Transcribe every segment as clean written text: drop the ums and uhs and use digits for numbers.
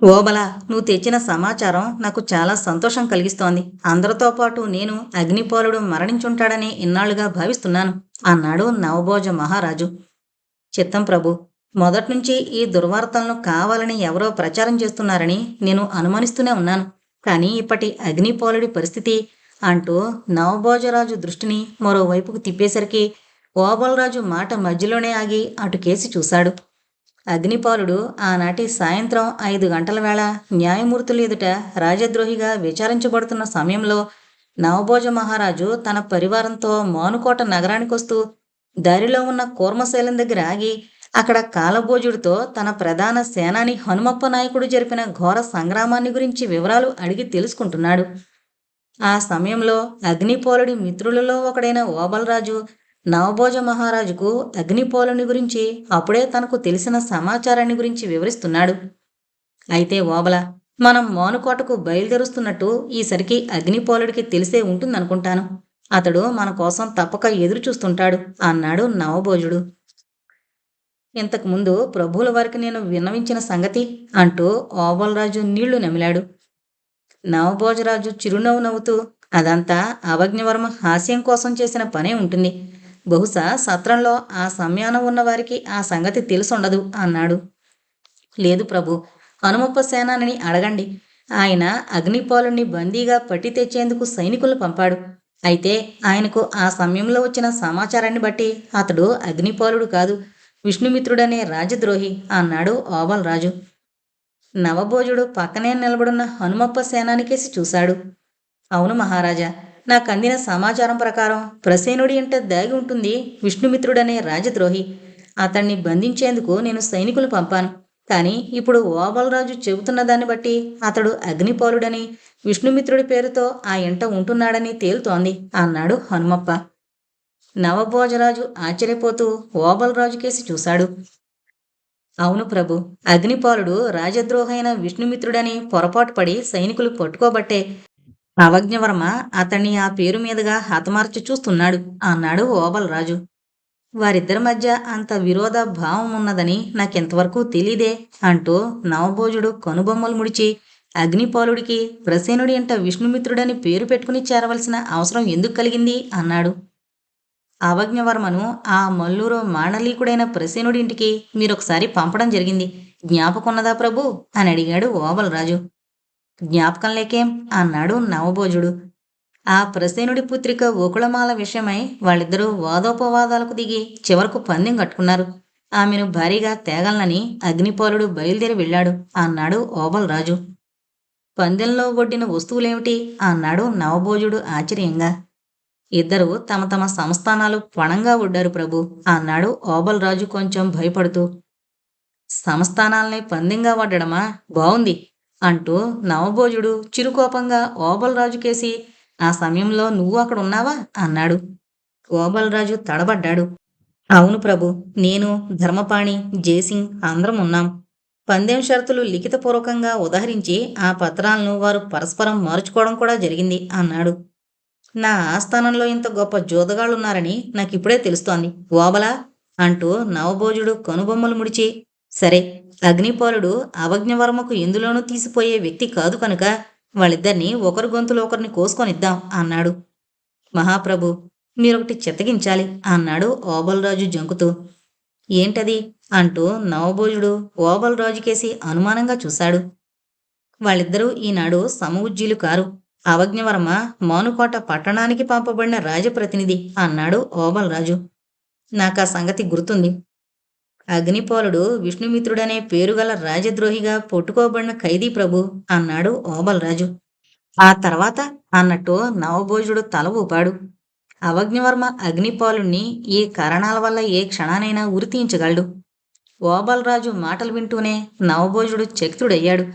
ఓబలా, నువ్వు తెచ్చిన సమాచారం నాకు చాలా సంతోషం కలిగిస్తోంది. అందరితో పాటు నేను అగ్నిపాలుడు మరణించుంటాడని ఇన్నాళ్లుగా భావిస్తున్నాను అన్నాడు నవభోజ మహారాజు. చిత్తం ప్రభు, మొదట్నుంచి ఈ దుర్వార్తలను కావాలని ఎవరో ప్రచారం చేస్తున్నారని నేను అనుమానిస్తూనే ఉన్నాను. కానీ ఇప్పటి అగ్నిపాలుడి పరిస్థితి అంటూ నవభోజరాజు దృష్టిని మరోవైపుకు తిప్పేసరికి ఓబలరాజు మాట మధ్యలోనే ఆగి అటుకేసి చూశాడు. అగ్నిపాలుడు ఆనాటి సాయంత్రం 5 గంటల వేళ న్యాయమూర్తుల ఎదుట రాజద్రోహిగా విచారించబడుతున్న సమయంలో నవభోజ మహారాజు తన పరివారంతో మానుకోట నగరానికొస్తూ దారిలో ఉన్న కూర్మశైలం దగ్గర ఆగి అక్కడ కాలభోజుడితో తన ప్రధాన సేనాని హనుమప్ప నాయకుడు జరిపిన ఘోర సంగ్రామాన్ని గురించి వివరాలు అడిగి తెలుసుకుంటున్నాడు. ఆ సమయంలో అగ్నిపోలుడి మిత్రులలో ఒకడైన ఓబలరాజు నవభోజ మహారాజుకు అగ్నిపోలుని గురించి అప్పుడే తనకు తెలిసిన సమాచారాన్ని గురించి వివరిస్తున్నాడు. అయితే ఓబల, మనం మోనుకోటకు బయలుదేరుస్తున్నట్టు ఈసరికి అగ్నిపోలుడికి తెలిసే ఉంటుందనుకుంటాను. అతడు మన కోసం తప్పక ఎదురు చూస్తుంటాడు అన్నాడు నవభోజుడు. ఇంతకుముందు ప్రభువుల వారికి నేను విన్నవించిన సంగతి అంటూ ఓబలరాజు నీళ్లు నమిలాడు. నవభోజరాజు చిరునవ్వు నవ్వుతూ, అదంతా అవజ్ఞవర్మ హాస్యం కోసం చేసిన పనే ఉంటుంది. బహుశా సత్రంలో ఆ సమయాన ఉన్నవారికి ఆ సంగతి తెలుసుండదు అన్నాడు. లేదు ప్రభు, హనుమప్ప సేనాని అడగండి. ఆయన అగ్నిపాలుని బందీగా పట్టి తెచ్చేందుకు సైనికులు పంపాడు. అయితే ఆయనకు ఆ సమయంలో వచ్చిన సమాచారాన్ని బట్టి అతడు అగ్నిపాలుడు కాదు, విష్ణుమిత్రుడనే రాజద్రోహి అన్నాడు ఓబలరాజు. నవభోజుడు పక్కనే నిలబడున్న హనుమప్ప సేనానికేసి చూశాడు. అవును మహారాజా, నాకందిన సమాచారం ప్రకారం ప్రసేనుడి ఇంట దాగి ఉంటుంది విష్ణుమిత్రుడనే రాజద్రోహి. అతన్ని బంధించేందుకు నేను సైనికులు పంపాను. కానీ ఇప్పుడు ఓబలరాజు చెబుతున్న దాన్ని బట్టి అతడు అగ్నిపాలుడని, విష్ణుమిత్రుడి పేరుతో ఆ ఇంట ఉంటున్నాడని తేలుతోంది అన్నాడు హనుమప్ప. నవభోజరాజు ఆశ్చర్యపోతూ ఓబలరాజుకేసి చూశాడు. అవును ప్రభు, అగ్నిపాలుడు రాజద్రోహైన విష్ణుమిత్రుడని పొరపాటు పడి సైనికులు పట్టుకోబట్టే అవజ్ఞవర్మ అతన్ని ఆ పేరు మీదుగా హతమార్చి చూస్తున్నాడు అన్నాడు ఓబలరాజు. వారిద్దరి మధ్య అంత విరోధ భావం ఉన్నదని నాకెంతవరకు తెలీదే అంటూ నవభోజుడు కనుబొమ్మలు ముడిచి, అగ్నిపాలుడికి ప్రసేనుడి ఇంట విష్ణుమిత్రుడని పేరు పెట్టుకుని చేరవలసిన అవసరం ఎందుకు కలిగింది అన్నాడు. అవజ్ఞవర్మను ఆ మల్లూరు మాండలీకుడైన ప్రసేనుడింటికి మీరొకసారి పంపడం జరిగింది. జ్ఞాపకున్నదా ప్రభు అని అడిగాడు ఓబలరాజు. జ్ఞాపకం లేకేం అన్నాడు నవభోజుడు. ఆ ప్రసేనుడి పుత్రిక ఓకుళమాల విషయమై వాళ్ళిద్దరూ వాదోపవాదాలకు దిగి చివరకు పందెం కట్టుకున్నారు. ఆమెను భారీగా తేగలనని అగ్నిపాలుడు బయలుదేరి వెళ్ళాడు అన్నాడు ఓబలరాజు. పందెంలో ఒడ్డిన వస్తువులేమిటి అన్నాడు నవభోజుడు ఆశ్చర్యంగా. ఇద్దరు తమ తమ సంస్థానాలు పణంగా ఒడ్డారు ప్రభు అన్నాడు ఓబలరాజు కొంచెం భయపడుతూ. సంస్థానాల్ని పందెంగా వడ్డడమా, బావుంది అంటూ నవభోజుడు చిరుకోపంగా ఓబలరాజుకేసి, ఆ సమయంలో నువ్వు అక్కడ ఉన్నావా అన్నాడు. ఓబలరాజు తడబడ్డాడు. అవును ప్రభు, నేను, ధర్మపాణి, జయసింగ్ అందరం ఉన్నాం. పందెం షరతులు లిఖితపూర్వకంగా ఉదహరించి ఆ పత్రాలను వారు పరస్పరం మార్చుకోవడం కూడా జరిగింది అన్నాడు. నా ఆస్థానంలో ఇంత గొప్ప జోదగాళ్ళున్నారని నాకిప్పుడే తెలుస్తోంది ఓబలా అంటూ నవభోజుడు కనుబొమ్మలు ముడిచి, సరే, అగ్నిపాలుడు అవజ్ఞవర్మకు ఎందులోనూ తీసిపోయే వ్యక్తి కాదు కనుక వాళ్ళిద్దరినీ ఒకరి గొంతులో ఒకరిని కోసుకొనిద్దాం అన్నాడు. మహాప్రభు, మీరొకటి చిత్తగించాలి అన్నాడు ఓబలరాజు జంకుతూ. ఏంటది అంటూ నవభోజుడు ఓబలరాజుకేసి అనుమానంగా చూశాడు. వాళ్ళిద్దరూ ఈనాడు సమఉజ్జీలు కారు. అవజ్ఞవర్మ మానుకోట పట్టణానికి పంపబడిన రాజప్రతినిధి అన్నాడు ఓబలరాజు. నాకా సంగతి గుర్తుంది. అగ్నిపాలుడు విష్ణుమిత్రుడనే పేరుగల రాజద్రోహిగా పట్టుకోబడిన ఖైదీ ప్రభు అన్నాడు ఓబలరాజు. ఆ తర్వాత అన్నట్టు నవభోజుడు తల ఊపాడు. అవజ్ఞవర్మ అగ్నిపాలుణ్ణి ఈ కారణాల వల్ల ఏ క్షణానైనా ఉరితీయించగలడు. ఓబలరాజు మాటలు వింటూనే నవభోజుడు చకితుడయ్యాడు.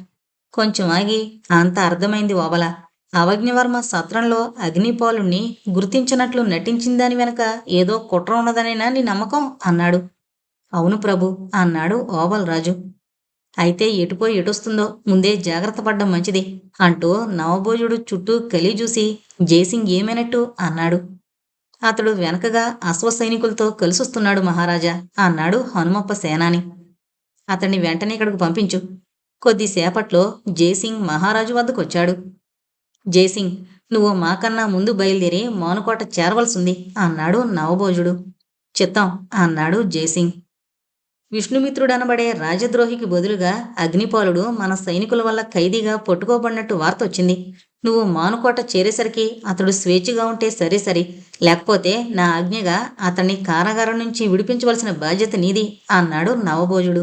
కొంచెం ఆగి, అంత అర్థమైంది ఓబల. అవజ్ఞవర్మ సత్రంలో అగ్నిపాలుణ్ణి గుర్తించినట్లు నటించిందాని వెనక ఏదో కుట్ర ఉన్నదనేనా నీ నమ్మకం అన్నాడు. అవును ప్రభు అన్నాడు ఓబలరాజు. అయితే ఎటుపోయి ఎటొస్తుందో ముందే జాగ్రత్త పడ్డం మంచిది అంటూ నవభోజుడు చుట్టూ కలిజూసి, జయసింగ్ ఏమైనట్టు అన్నాడు. అతడు వెనకగా అశ్వసైనికులతో కలిసొస్తున్నాడు మహారాజా అన్నాడు హనుమప్ప సేనాని. అతన్ని వెంటనే ఇక్కడికి పంపించు. కొద్దిసేపట్లో జైసింగ్ మహారాజు వద్దకొచ్చాడు. జైసింగ్, నువ్వు మాకన్నా ముందు బయలుదేరి మౌనకోట చేరవలసింది అన్నాడు నవభోజుడు. చిత్తం అన్నాడు జైసింగ్. విష్ణుమిత్రుడనబడే రాజద్రోహికి బదులుగా అగ్నిపాలుడు మన సైనికుల వల్ల ఖైదీగా పట్టుకోబడినట్టు వార్తొచ్చింది. నువ్వు మానుకోట చేరేసరికి అతడు స్వేచ్ఛగా ఉంటే సరే సరి, లేకపోతే నా ఆజ్ఞగా అతన్ని కారాగారం నుంచి విడిపించవలసిన బాధ్యత నీది అన్నాడు నవభోజుడు.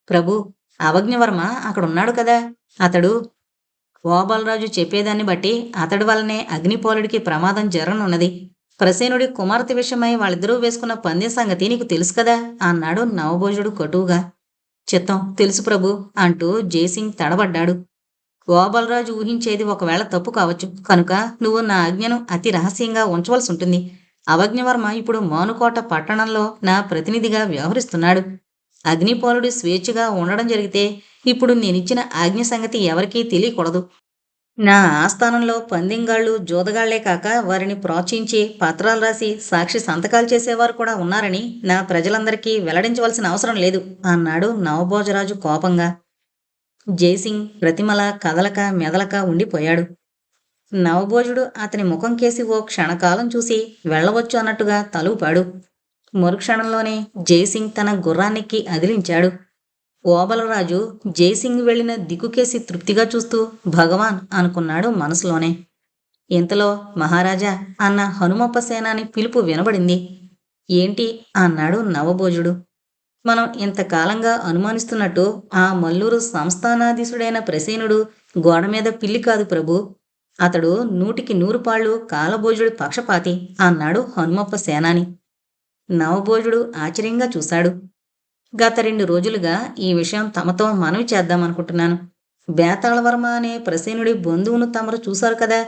ప్రభు, అవజ్ఞవర్మ అక్కడున్నాడు కదా. అతడు ఓబలరాజు చెప్పేదాన్ని బట్టి అతడి వల్లనే అగ్నిపాలుడికి ప్రమాదం జరగనున్నది. ప్రసేనుడి కుమార్తె విషయమై వాళ్ళిద్దరూ వేసుకున్న పందెం సంగతి నీకు తెలుసు కదా అన్నాడు నవభోజుడు కటువుగా. చిత్తం తెలుసు ప్రభు అంటూ జైసింగ్ తడబడ్డాడు. ఓబలరాజు ఊహించేది ఒకవేళ తప్పు కావచ్చు, కనుక నువ్వు నా ఆజ్ఞను అతి రహస్యంగా ఉంచవలసి ఉంటుంది. అవజ్ఞవర్మ ఇప్పుడు మానుకోట పట్టణంలో నా ప్రతినిధిగా వ్యవహరిస్తున్నాడు. అగ్నిపాలుడు స్వేచ్ఛగా ఉండడం జరిగితే ఇప్పుడు నేనిచ్చిన ఆజ్ఞ సంగతి ఎవరికీ తెలియకూడదు. నా ఆస్థానంలో పందెంగాళ్ళు జోదగాళ్లే కాక వారిని ప్రోత్సహించి పత్రాలు రాసి సాక్షి సంతకాలు చేసేవారు కూడా ఉన్నారని నా ప్రజలందరికీ వెల్లడించవలసిన అవసరం లేదు అన్నాడు నవభోజరాజు కోపంగా. జైసింగ్ ప్రతిమల కదలక మెదలక ఉండిపోయాడు. నవభోజుడు అతని ముఖం కేసి ఓ క్షణకాలం చూసి వెళ్ళవచ్చు అన్నట్టుగా తలూపాడు. మరుక్షణంలోనే జైసింగ్ తన గుర్రాన్నెక్కి అదిలించాడు. ఓబలరాజు జైసింగ్ వెళ్లిన దిక్కుకేసి తృప్తిగా చూస్తూ భగవాన్ అనుకున్నాడు మనసులోనే. ఇంతలో మహారాజా అన్న హనుమప్ప సేనాని పిలుపు వినబడింది. ఏంటి అన్నాడు నవభోజుడు. మనం ఇంతకాలంగా అనుమానిస్తున్నట్టు ఆ మల్లూరు సంస్థానాధీశుడైన ప్రసేనుడు గోడమీద పిల్లి కాదు ప్రభు. అతడు 100కి 100 పాళ్ళు కాలభోజుడి పక్షపాతి అన్నాడు హనుమప్ప సేనాని. నవభోజుడు ఆశ్చర్యంగా చూశాడు. గత 2 రోజులుగా ఈ విషయం తమతో మనవి చేద్దామనుకుంటున్నాను. బేతాళవర్మ అనే ప్రసేనుడి బంధువును తమరు చూశారు కదా.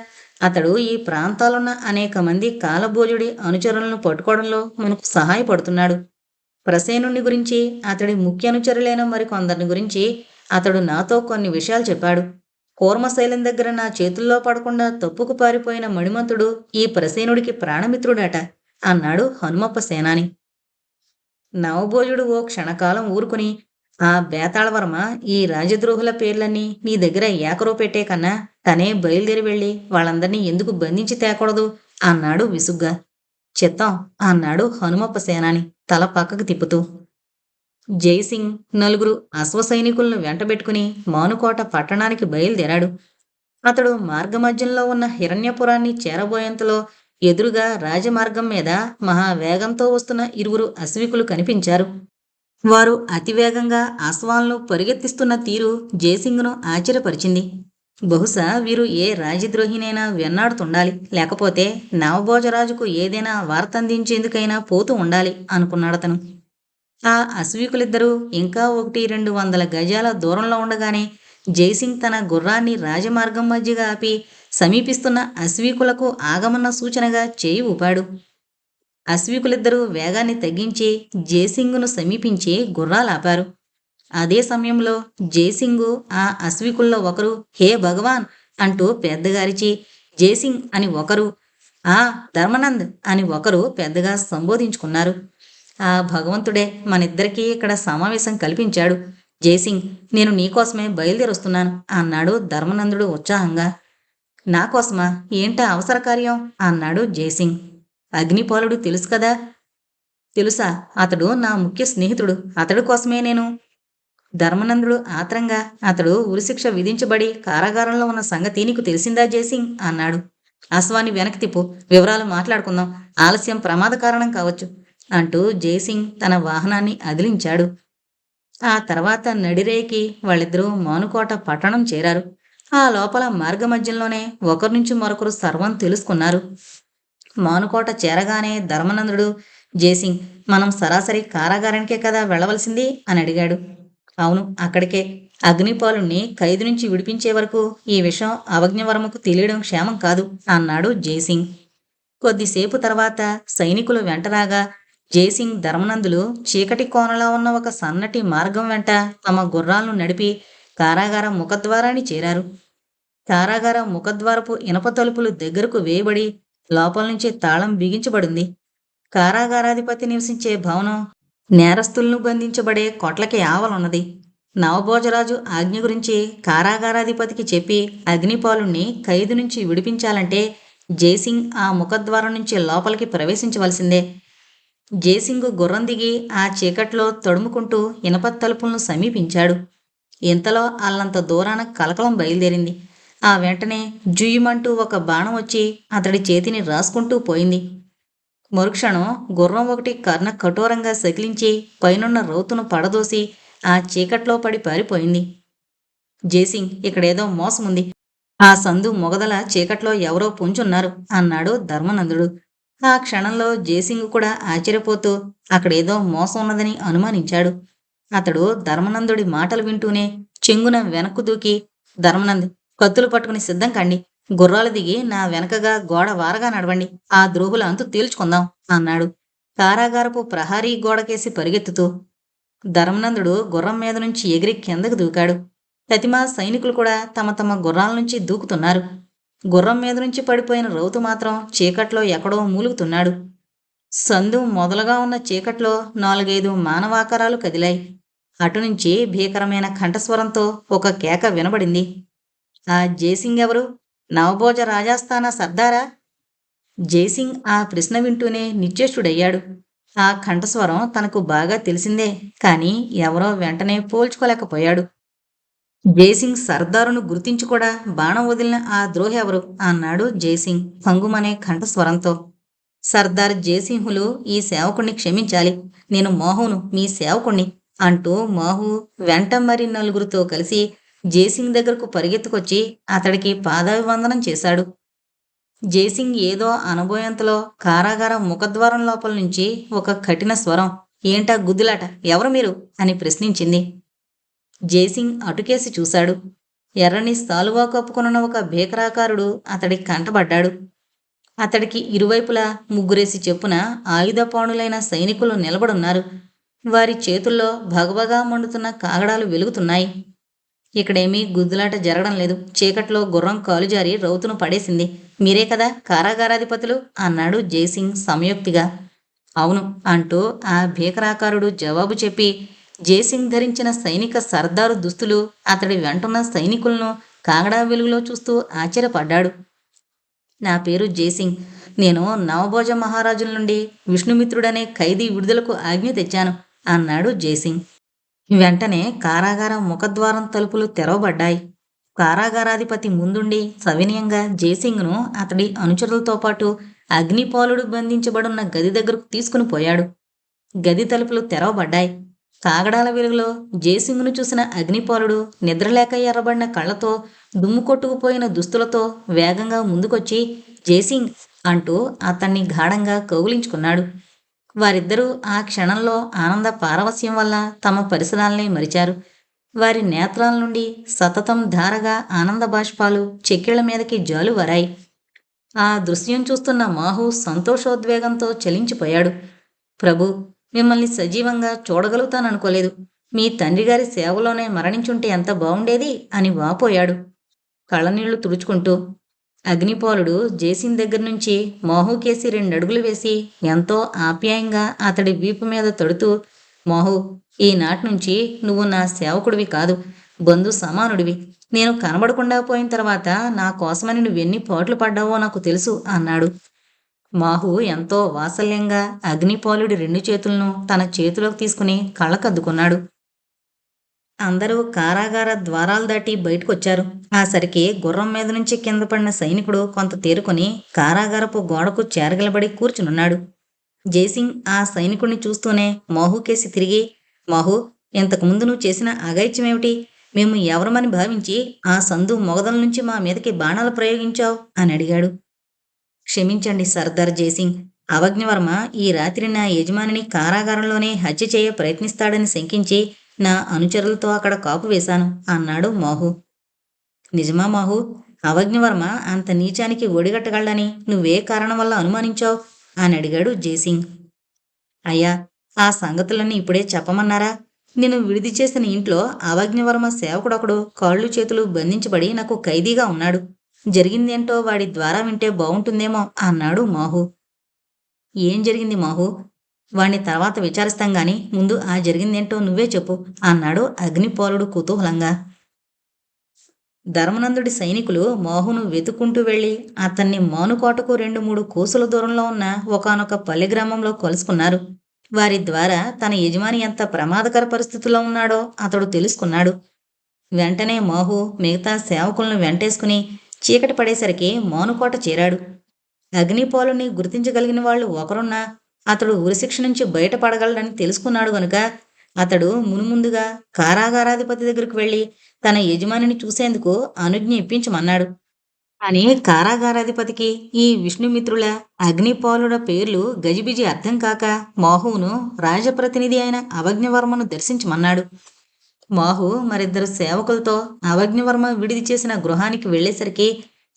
అతడు ఈ ప్రాంతాలున్న అనేక మంది కాలభోజుడి అనుచరులను పట్టుకోవడంలో మనకు సహాయపడుతున్నాడు. ప్రసేనుని గురించి, అతడి ముఖ్య అనుచరులైన మరికొందరిని గురించి అతడు నాతో కొన్ని విషయాలు చెప్పాడు. కూర్మశైలం దగ్గర నా చేతుల్లో పడకుండా తప్పుకు పారిపోయిన మణిమంతుడు ఈ ప్రసేనుడికి ప్రాణమిత్రుడట అన్నాడు హనుమప్ప సేనాని. నవభోజుడు ఓ క్షణకాలం ఊరుకుని, ఆ బేతాళవర్మ ఈ రాజద్రోహుల పేర్లన్నీ నీ దగ్గర ఏకరో పెట్టే కన్నా తనే బయలుదేరి వెళ్ళి వాళ్ళందరినీ ఎందుకు బంధించి తేకూడదు అన్నాడు విసుగ్గా. చిత్తం అన్నాడు హనుమప్ప సేనాని తల పక్కకు తిప్పుతూ. జైసింగ్ 4 అశ్వసైనికులను వెంటబెట్టుకుని మానుకోట పట్టణానికి బయలుదేరాడు. అతడు మార్గమధ్యంలో ఉన్న హిరణ్యపురాన్ని చేరబోయేంతలో ఎదురుగా రాజమార్గం మీద మహావేగంతో వస్తున్న 2 అశ్వికులు కనిపించారు. వారు అతివేగంగా అశ్వాలను పరిగెత్తిస్తున్న తీరు జైసింగ్ను ఆశ్చర్యపరిచింది. బహుశా వీరు ఏ రాజద్రోహినైనా వెన్నాడుతుండాలి, లేకపోతే నవభోజరాజుకు ఏదైనా వార్త అందించేందుకైనా పోతూ ఉండాలి అనుకున్నాడతను. ఆ అశ్వికులిద్దరూ ఇంకా 100-200 గజాల దూరంలో ఉండగానే జైసింగ్ తన గుర్రాన్ని రాజమార్గం మధ్యగా ఆపి సమీపిస్తున్న అశ్వికులకు ఆగమన్న సూచనగా చేయి ఊపాడు. అశ్వికులిద్దరూ వేగాన్ని తగ్గించి జైసింగును సమీపించి గుర్రాలాపారు. అదే సమయంలో జైసింగు ఆ అశ్వికుల్లో ఒకరు హే భగవాన్ అంటూ పెద్దగారిచి జైసింగ్ అని ఒకరు, ఆ ధర్మనంద్ అని ఒకరు పెద్దగా సంబోధించుకున్నారు. ఆ భగవంతుడే మనిద్దరికీ ఇక్కడ సమావేశం కల్పించాడు. జైసింగ్, నేను నీకోసమే బయలుదేరొస్తున్నాను అన్నాడు ధర్మనందుడు ఉత్సాహంగా. నాకోసమా? ఏంటా అవసర కార్యం అన్నాడు జైసింగ్. అగ్నిపాలుడు తెలుసు కదా. తెలుసా? అతడు నా ముఖ్య స్నేహితుడు. అతడి కోసమే నేను. ధర్మనందుడు ఆత్రంగా, అతడు ఉరిశిక్ష విధించబడి కారాగారంలో ఉన్న సంగతి నీకు తెలిసిందా జైసింగ్ అన్నాడు. అశ్వాన్ని వెనక్కి తిప్పు, వివరాలు మాట్లాడుకుందాం. ఆలస్యం ప్రమాద కారణం కావచ్చు అంటూ జైసింగ్ తన వాహనాన్ని అదిలించాడు. ఆ తర్వాత నడిరేకి వాళ్ళిద్దరూ మానుకోట పట్టణం చేరారు. ఆ లోపల మార్గమధ్యంలోనే ఒకరి నుంచి మరొకరు సర్వం తెలుసుకున్నారు. మానుకోట చేరగానే ధర్మనందుడు, జైసింగ్, మనం సరాసరి కారాగారానికే కదా వెళ్ళవలసింది అని అడిగాడు. అవును, అక్కడికే. అగ్నిపాలుణ్ణి ఖైదు నుంచి విడిపించే వరకు ఈ విషయం అవజ్ఞవర్మకు తెలియడం క్షేమం కాదు అన్నాడు జైసింగ్. కొద్దిసేపు తర్వాత సైనికులు వెంటరాగా జైసింగ్ ధర్మనందులు చీకటి కోనలో ఉన్న ఒక సన్నటి మార్గం వెంట తమ గుర్రాలను నడిపి కారాగారం ముఖద్వారాన్ని చేరారు. కారాగారం ముఖద్వారపు ఇనప తలుపులు దగ్గరకు వేయబడి లోపల నుంచి తాళం బిగించబడింది. కారాగారాధిపతి నివసించే భవనం నేరస్తులను బంధించబడే కొట్లకి ఆవలున్నది. నవభోజరాజు ఆజ్ఞ గురించి కారాగారాధిపతికి చెప్పి అగ్నిపాలుణ్ణి ఖైదు నుంచి విడిపించాలంటే జయసింగ్ ఆ ముఖద్వారం నుంచి లోపలికి ప్రవేశించవలసిందే. జయసింగ్ గుర్రం దిగి ఆ చీకట్లో తడుముకుంటూ ఇనప తలుపులను సమీపించాడు. ఇంతలో అల్లంత దూరాన కలకలం బయలుదేరింది. ఆ వెంటనే జుయ్యమంటూ ఒక బాణం వచ్చి అతడి చేతిని రాసుకుంటూ పోయింది. మరుక్షణం గుర్రం ఒకటి కర్ణ కఠోరంగా సకిలించి పైనున్న రౌతును పడదోసి ఆ చీకట్లో పడి పారిపోయింది. జయసింగ్, ఇక్కడేదో మోసముంది. ఆ సందు మొగదల చీకట్లో ఎవరో పొంచున్నారు అన్నాడు ధర్మనందుడు. ఆ క్షణంలో జయసింగ్ కూడా ఆశ్చర్యపోతూ అక్కడేదో మోసం ఉన్నదని అనుమానించాడు. అతడు ధర్మనందుడి మాటలు వింటూనే చెంగున వెనక్కు దూకి, ధర్మనంద్, కత్తులు పట్టుకుని సిద్ధం కండి, గుర్రాలు దిగి నా వెనకగా గోడ వారగా నడవండి, ఆ ద్రోహుల అంతు తేల్చుకుందాం అన్నాడు కారాగారపు ప్రహారీ గోడకేసి పరిగెత్తుతూ. ధర్మనందుడు గుర్రం మీద నుంచి ఎగిరి కిందకు దూకాడు. ప్రతిమా సైనికులు కూడా తమ తమ గుర్రాల నుంచి దూకుతున్నారు. గుర్రం మీద నుంచి పడిపోయిన రౌతు మాత్రం చీకట్లో ఎక్కడో మూలుగుతున్నాడు. సందు మొదలుగా ఉన్న చీకట్లో 4-5 మానవాకారాలు కదిలాయి. అటునుంచి భీకరమైన కంఠస్వరంతో ఒక కేక వినబడింది. ఆ జయసింగ్ ఎవరు? నవభోజ రాజాస్థాన సర్దారా? జయసింగ్ ఆ ప్రశ్న వింటూనే నిశ్చేష్టుడయ్యాడు. ఆ కంఠస్వరం తనకు బాగా తెలిసిందే, కాని ఎవరో వెంటనే పోల్చుకోలేకపోయాడు. జయసింగ్ సర్దారును గుర్తించి కూడా బాణం వదిలిన ఆ ద్రోహి ఎవరు అన్నాడు జయసింగ్ పంగుమనే కంఠస్వరంతో. సర్దార్ జయసింహులు ఈ సేవకుణ్ణి క్షమించాలి, నేను మోహును, మీ సేవకుణ్ణి అంటూ మోహు వెంట మరి నలుగురితో కలిసి జయసింగ్ దగ్గరకు పరిగెత్తుకొచ్చి అతడికి పాదాభివందనం చేశాడు. జయసింగ్ ఏదో అనబోయేంతలో కారాగార ముఖద్వారం లోపల నుంచి ఒక కఠిన స్వరం, ఏంటా గుద్దులాట, ఎవరు మీరు అని ప్రశ్నించింది. జయసింగ్ అటుకేసి చూశాడు. ఎర్రని సాలువా కప్పుకున్న ఒక భీకరాకారుడు అతడి కంటబడ్డాడు. అతడికి ఇరువైపులా ముగ్గురేసి చెప్పున ఆయుధపాణులైన సైనికులు నిలబడున్నారు. వారి చేతుల్లో భగభగా మండుతున్న కాగడాలు వెలుగుతున్నాయి. ఇక్కడేమీ గుద్దులాట జరగడం లేదు, చీకట్లో గుర్రం కాలుజారి రౌతును పడేసింది. మీరే కదా కారాగారాధిపతులు అన్నాడు జయసింగ్ సంయుక్తిగా. అవును అంటూ ఆ భీకరాకారుడు జవాబు చెప్పి జయసింగ్ ధరించిన సైనిక సర్దారు దుస్తులు, అతడి వెంటున్న సైనికులను కాగడా వెలుగులో చూస్తూ ఆశ్చర్యపడ్డాడు. నా పేరు జయసింగ్, నేను నవభోజ మహారాజుల నుండి విష్ణుమిత్రుడనే ఖైదీ విడుదలకు ఆజ్ఞ తెచ్చాను అన్నాడు జయసింగ్. వెంటనే కారాగార ముఖద్వారం తలుపులు తెరవబడ్డాయి. కారాగారాధిపతి ముందుండి సవినయంగా జయసింగ్ను అతడి అనుచరులతో పాటు అగ్నిపాలుడు బంధించబడున్న గది దగ్గరకు తీసుకుని పోయాడు. గది తలుపులు తెరవబడ్డాయి. కాగడాల వెలుగులో జయసింగ్ను చూసిన అగ్నిపాలుడు నిద్రలేక ఎర్రబడిన కళ్ళతో, దుమ్ము కొట్టుకుపోయిన దుస్తులతో వేగంగా ముందుకొచ్చి జయసింగ్ అంటూ అతన్ని గాఢంగా కౌగిలించుకున్నాడు. వారిద్దరూ ఆ క్షణంలో ఆనంద పారవస్యం వల్ల తమ పరిసరాలనే మరిచారు. వారి నేత్రాల నుండి సతతం ధారగా ఆనంద బాష్పాలు చెక్కిళ్ల మీదకి జాలువరాయి. ఆ దృశ్యం చూస్తున్న మాహు సంతోషోద్వేగంతో చలించిపోయాడు. ప్రభు, మిమ్మల్ని సజీవంగా చూడగలుగుతాననుకోలేదు. మీ తండ్రిగారి సేవలోనే మరణించుంటే ఎంత బావుండేది అని వాపోయాడు కళ్ళనీళ్లు తుడుచుకుంటూ. అగ్నిపాలుడు జయసింగ్ దగ్గర నుంచి మోహుకేసి 2 అడుగులు వేసి ఎంతో ఆప్యాయంగా అతడి వీపు మీద తడుతూ, మోహు, ఈనాటి నుంచి నువ్వు నా సేవకుడివి కాదు, బంధు సమానుడివి. నేను కనబడకుండా పోయిన తర్వాత నా కోసమని నువ్వెన్ని పాట్లు పడ్డావో నాకు తెలుసు అన్నాడు. మాహు ఎంతో వాత్సల్యంగా అగ్నిపాలుడి 2 చేతులను తన చేతిలోకి తీసుకుని కళ్ళకద్దుకున్నాడు. అందరూ కారాగార ద్వారాలు దాటి బయటకొచ్చారు. ఆ సరికి గుర్రం మీద నుంచి కింద పడిన సైనికుడు కొంత తేరుకొని కారాగారపు గోడకు చేరగలబడి కూర్చునున్నాడు. జయసింగ్ ఆ సైనికుడిని చూస్తూనే మోహుకేసి తిరిగి, మోహు, ఇంతకుముందు నువ్వు చేసిన అఘాయిత్యమేమిటి? మేము ఎవరమని భావించి ఆ సందు మొగదల నుంచి మా మీదకి బాణాలు ప్రయోగించావు అని అడిగాడు. క్షమించండి సర్దార్ జయసింగ్, అవజ్ఞవర్మ ఈ రాత్రి నా యజమానిని కారాగారంలోనే హత్య చేయ ప్రయత్నిస్తాడని శంకించి నా అనుచరులతో అక్కడ కాపు వేశాను అన్నాడు మోహు. నిజమా మోహు? అవజ్ఞవర్మ అంత నీచానికి ఒడిగట్టగలడని నువ్వే కారణం వల్ల అనుమానించావు అని అడిగాడు జయసింగ్. అయ్యా, ఆ సంగతులన్నీ ఇప్పుడే చెప్పమన్నారా? నేను విడిది చేసిన ఇంట్లో అవజ్ఞవర్మ సేవకుడొకడు కాళ్ళు చేతులు బంధించబడి నాకు ఖైదీగా ఉన్నాడు. జరిగిందేంటో వాడి ద్వారా వింటే బావుంటుందేమో అన్నాడు మోహు. ఏం జరిగింది మోహు? వాణ్ణి తర్వాత విచారిస్తాం గాని ముందు ఆ జరిగిందేంటో నువ్వే చెప్పు అన్నాడు అగ్నిపాలుడు కుతూహలంగా. ధర్మనందుడి సైనికులు మోహును వెతుక్కుంటూ వెళ్లి అతన్ని మానుకోటకు 2-3 కోసుల దూరంలో ఉన్న ఒకానొక పల్లె గ్రామంలో కలుసుకున్నారు. వారి ద్వారా తన యజమాని ఎంత ప్రమాదకర పరిస్థితుల్లో ఉన్నాడో అతడు తెలుసుకున్నాడు. వెంటనే మోహు మిగతా సేవకులను వెంటేసుకుని చీకటి పడేసరికి మానుకోట చేరాడు. అగ్నిపాలుని గుర్తించగలిగిన వాళ్ళు ఒకరున్నా అతడు ఉరిశిక్ష నుంచి బయటపడగలడని తెలుసుకున్నాడు గనుక అతడు మునుముందుగా కారాగారాధిపతి దగ్గరకు వెళ్లి తన యజమానిని చూసేందుకు అనుజ్ఞ ఇప్పించమన్నాడు. కానీ కారాగారాధిపతికి ఈ విష్ణుమిత్రుల అగ్నిపాలుడ పేర్లు గజిబిజి అర్థం కాక మోహువును రాజప్రతినిధి అయిన అవజ్ఞవర్మను దర్శించమన్నాడు. మోహు మరిద్దరు సేవకులతో అవజ్ఞవర్మ విడిది చేసిన గృహానికి వెళ్లేసరికి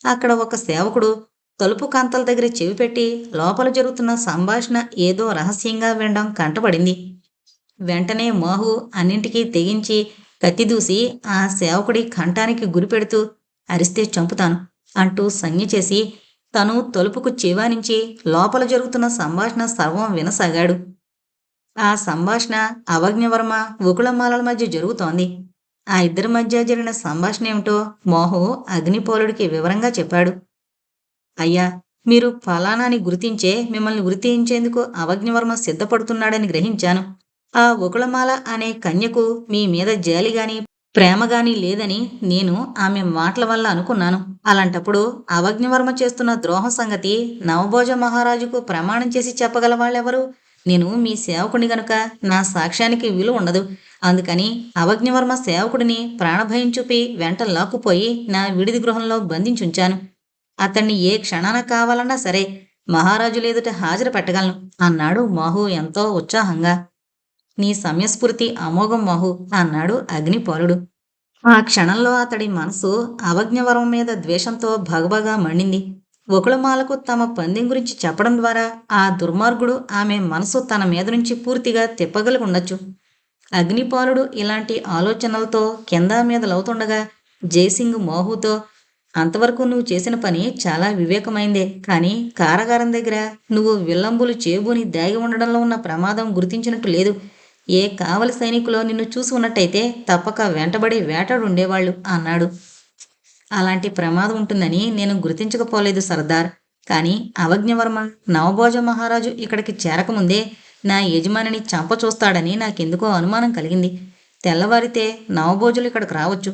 అక్కడ ఒక సేవకుడు తలుపు కాంతల దగ్గర చెవి పెట్టి లోపల జరుగుతున్న సంభాషణ ఏదో రహస్యంగా వినడం కంటపడింది. వెంటనే మోహు అన్నింటికీ తెగించి కత్తిదూసి ఆ సేవకుడి కంఠానికి గురిపెడుతూ అరిస్తే చంపుతాను అంటూ సంజ్ఞ చేసి తను తలుపుకు చివానించి లోపల జరుగుతున్న సంభాషణ సర్వం వినసాగాడు. ఆ సంభాషణ అవజ్ఞవర్మ ఉకుళమాలల మధ్య జరుగుతోంది. ఆ ఇద్దరి మధ్య జరిగిన సంభాషణ ఏమిటో మోహు అగ్నిపోలుడికి వివరంగా చెప్పాడు. అయ్యా, మీరు ఫలానాని గుర్తించే మిమ్మల్ని ఉరితీయించేందుకు అవజ్ఞవర్మ సిద్ధపడుతున్నాడని గ్రహించాను. ఆ ఉకుళమాల అనే కన్యకు మీ మీద జాలిగాని ప్రేమగాని లేదని నేను ఆమె మాటల వల్ల అనుకున్నాను. అలాంటప్పుడు అవజ్ఞవర్మ చేస్తున్న ద్రోహం సంగతి నవభోజ మహారాజుకు ప్రమాణం చేసి చెప్పగల వాళ్ళెవరు? నేను మీ సేవకుని గనుక నా సాక్ష్యానికి విలువ ఉండదు. అందుకని అవజ్ఞవర్మ సేవకుడిని ప్రాణభయం చూపి వెంట లాక్కుపోయి నా విడిది గృహంలో బంధించుంచాను. అతన్ని ఏ క్షణాన కావాలన్నా సరే మహారాజు లేదుట హాజరు పెట్టగలను అన్నాడు మోహు ఎంతో ఉత్సాహంగా. నీ సమయస్ఫూర్తి అమోఘం మోహు అన్నాడు అగ్నిపాలుడు. ఆ క్షణంలో అతడి మనసు అవజ్ఞవరం మీద ద్వేషంతో భగభగా మండింది. ఒకళమాలకు తమ పందెం గురించి చెప్పడం ద్వారా ఆ దుర్మార్గుడు ఆమె మనసు తన మీద నుంచి పూర్తిగా తిప్పగలిగి ఉండొచ్చు. అగ్నిపాలుడు ఇలాంటి ఆలోచనలతో కింద మీదలవుతుండగా జయసింగ్ మోహుతో, అంతవరకు నువ్వు చేసిన పని చాలా వివేకమైందే, కానీ కారాగారం దగ్గర నువ్వు విల్లంబులు చేబూని దాగి ఉండడంలో ఉన్న ప్రమాదం గుర్తించినట్టు లేదు. ఏ కావలి సైనికులో నిన్ను చూసి ఉన్నట్టయితే తప్పక వెంటబడి వేటాడు ఉండేవాళ్ళు అన్నాడు. అలాంటి ప్రమాదం ఉంటుందని నేను గుర్తించకపోలేదు సర్దార్. కానీ అవజ్ఞవర్మ నవభోజ మహారాజు ఇక్కడికి చేరకముందే నా యజమానిని చంప చూస్తాడని నాకెందుకో అనుమానం కలిగింది. తెల్లవారితే నవభోజులు ఇక్కడికి రావచ్చు,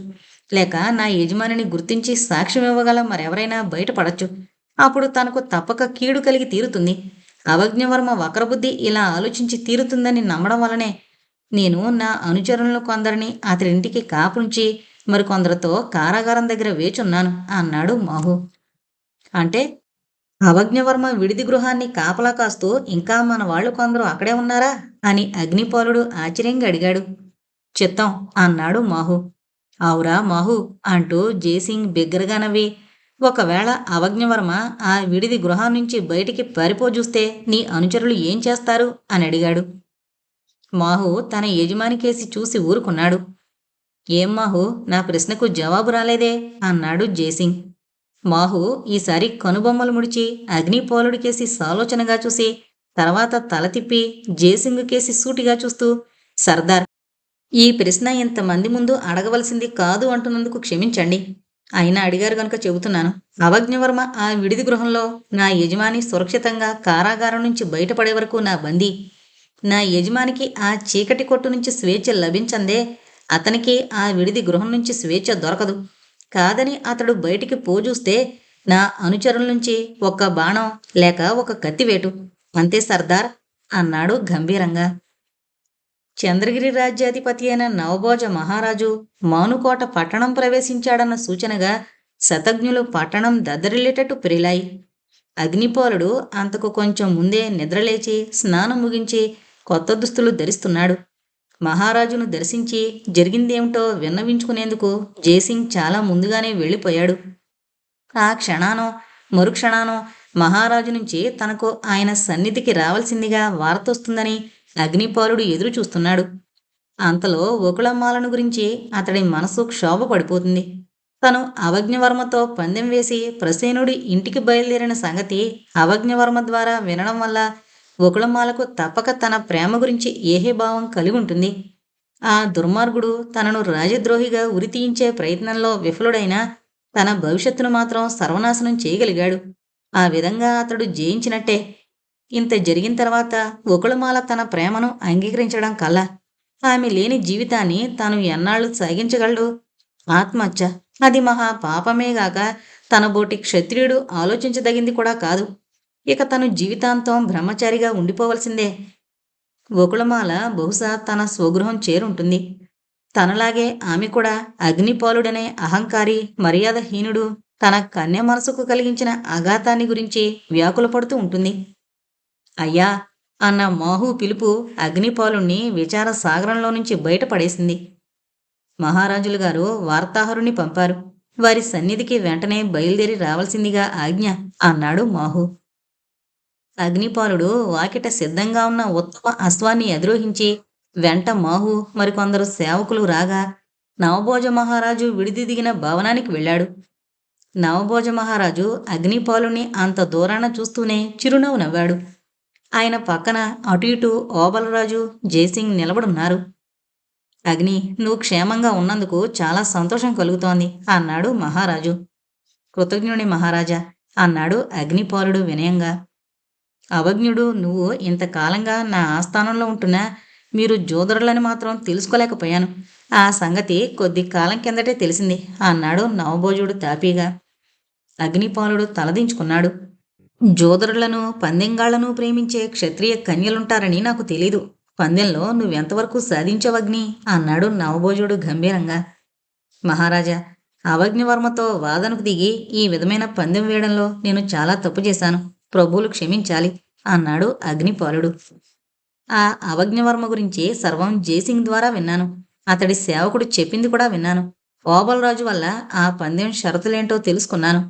లేక నా యజమానిని గుర్తించి సాక్ష్యం ఇవ్వగల మరెవరైనా బయటపడచ్చు. అప్పుడు తనకు తప్పక కీడు కలిగి తీరుతుంది. అవజ్ఞవర్మ వక్రబుద్ధి ఇలా ఆలోచించి తీరుతుందని నమ్మడం వల్లనే నేను నా అనుచరులను కొందరిని అతడింటికి కాపుంచి మరికొందరితో కారాగారం దగ్గర వేచున్నాను అన్నాడు మోహు. అంటే అవజ్ఞవర్మ విడిది గృహాన్ని కాపలా కాస్తూ ఇంకా మన వాళ్ళు కొందరు అక్కడే ఉన్నారా అని అగ్నిపాలుడు ఆశ్చర్యంగా అడిగాడు. చిత్తం అన్నాడు మోహు. అవురా మోహు అంటూ జయసింగ్ బిగ్గరగా నవ్వి, ఒకవేళ అవజ్ఞవర్మ ఆ విడిది గృహం నుంచి బయటికి పారిపోజూస్తే నీ అనుచరులు ఏం చేస్తారు అని అడిగాడు. మోహు తన యజమానికేసి చూసి ఊరుకున్నాడు. ఏం మోహు, నా ప్రశ్నకు జవాబు రాలేదే అన్నాడు జయసింగ్. మోహు ఈసారి కనుబొమ్మలు ముడిచి అగ్నిపోలుడికేసి సాలోచనగా చూసి తర్వాత తల తిప్పి జయసింగ్ కేసి సూటిగా చూస్తూ, సర్దార్, ఈ ప్రశ్న ఇంతమంది ముందు అడగవలసింది కాదు అంటున్నందుకు క్షమించండి. అయినా అడిగారు గనుక చెబుతున్నాను. అవజ్ఞవర్మ ఆ విడిది గృహంలో నా యజమాని సురక్షితంగా కారాగారం నుంచి బయటపడే వరకు నా బందీ. నా యజమానికి ఆ చీకటి కొట్టు నుంచి స్వేచ్ఛ లభించందే అతనికి ఆ విడిది గృహం నుంచి స్వేచ్ఛ దొరకదు. కాదని అతడు బయటికి పోజూస్తే నా అనుచరుల నుంచి ఒక్క బాణం లేక ఒక కత్తివేటు, అంతే సర్దార్ అన్నాడు గంభీరంగా. చంద్రగిరి రాజ్యాధిపతి అయిన నవభోజ మహారాజు మానుకోట పట్టణం ప్రవేశించాడన్న సూచనగా శతజ్ఞులు పట్టణం దద్దరిల్లేటట్టు పెరిలాయి. అగ్నిపాలుడు అంతకు కొంచెం ముందే నిద్రలేచి స్నానం ముగించి కొత్త దుస్తులు ధరిస్తున్నాడు. మహారాజును దర్శించి జరిగిందేమిటో విన్నవించుకునేందుకు జయసింగ్ చాలా ముందుగానే వెళ్ళిపోయాడు. ఆ క్షణానో మరుక్షణానో మహారాజు నుంచి తనకు ఆయన సన్నిధికి రావాల్సిందిగా వార్తొస్తుందని అగ్నిపాలుడు ఎదురు చూస్తున్నాడు. అంతలో ఒకళమ్మాలను గురించి అతడి మనసు క్షోభ పడిపోతుంది. తను అవజ్ఞవర్మతో పందెం వేసి ప్రసేనుడి ఇంటికి బయలుదేరిన సంగతి అవజ్ఞవర్మ ద్వారా వినడం వల్ల ఒకళమాలకు తప్పక తన ప్రేమ గురించి ఏహేభావం కలిగి ఉంటుంది. ఆ దుర్మార్గుడు తనను రాజద్రోహిగా ఉరితీయించే ప్రయత్నంలో విఫలుడైనా తన భవిష్యత్తును మాత్రం సర్వనాశనం చేయగలిగాడు. ఆ విధంగా అతడు జయించినట్టే. ఇంత జరిగిన తర్వాత ఒకళమాల తన ప్రేమను అంగీకరించడం కల్లా ఆమె లేని జీవితాన్ని తాను ఎన్నాళ్ళు సాగించగలడు? ఆత్మహత్య. అది మహా పాపమేగాక తనబోటి క్షత్రియుడు ఆలోచించదగింది కూడా కాదు. ఇక తను జీవితాంతం బ్రహ్మచారిగా ఉండిపోవలసిందే. గోకుళమాల బహుశా తన స్వగృహం చేరుంటుంది. తనలాగే ఆమె కూడా అగ్నిపాలుడనే అహంకారి, మర్యాదహీనుడు తన కన్య మనసుకు కలిగించిన ఆఘాతాన్ని గురించి వ్యాకులపడుతూ ఉంటుంది. అయ్యా అన్న మాహు పిలుపు అగ్నిపాలుణ్ణి విచార సాగరంలో నుంచి బయటపడేసింది. మహారాజులు గారు వార్తాహరుని పంపారు. వారి సన్నిధికి వెంటనే బయలుదేరి రావాల్సిందిగా ఆజ్ఞ అన్నాడు మాహు. అగ్నిపాలుడు వాకిట సిద్ధంగా ఉన్న ఉత్తమ అశ్వాన్ని అధిరోహించి వెంట మాహు మరికొందరు సేవకులు రాగా నవభోజ మహారాజు విడిది దిగిన భవనానికి వెళ్ళాడు. నవభోజ మహారాజు అగ్నిపాలుని అంత దూరాన చూస్తూనే చిరునవ్వు నవ్వాడు. ఆయన పక్కన అటు ఇటు ఓబలరాజు, జయసింగ్ నిలబడున్నారు. అగ్ని, నువ్వు క్షేమంగా ఉన్నందుకు చాలా సంతోషం కలుగుతోంది అన్నాడు మహారాజు. కృతజ్ఞుని మహారాజా అన్నాడు అగ్నిపాలుడు వినయంగా. అవజ్ఞుడు నువ్వు ఇంతకాలంగా నా ఆస్థానంలో ఉంటున్నా మీరు జోదరులని మాత్రం తెలుసుకోలేకపోయాను. ఆ సంగతి కొద్ది కాలం కిందటే తెలిసింది అన్నాడు నవభోజుడు తాపీగా. అగ్నిపాలుడు తలదించుకున్నాడు. జోదరులను, పందెంగాళ్లను ప్రేమించే క్షత్రియ కన్యలుంటారని నాకు తెలీదు. పందెంలో నువ్వెంతవరకు సాధించవగ్ని అన్నాడు నవభోజుడు గంభీరంగా. మహారాజా, అవజ్ఞవర్మతో వాదనకు దిగి ఈ విధమైన పందెం వేయడంలో నేను చాలా తప్పు చేశాను. ప్రభువులు క్షమించాలి అన్నాడు అగ్నిపాలుడు. ఆ అవజ్ఞవర్మ గురించి సర్వం జయసింగ్ ద్వారా విన్నాను. అతడి సేవకుడు చెప్పింది కూడా విన్నాను. ఓబలరాజు వల్ల ఆ పందెం షరతులేంటో తెలుసుకున్నాను.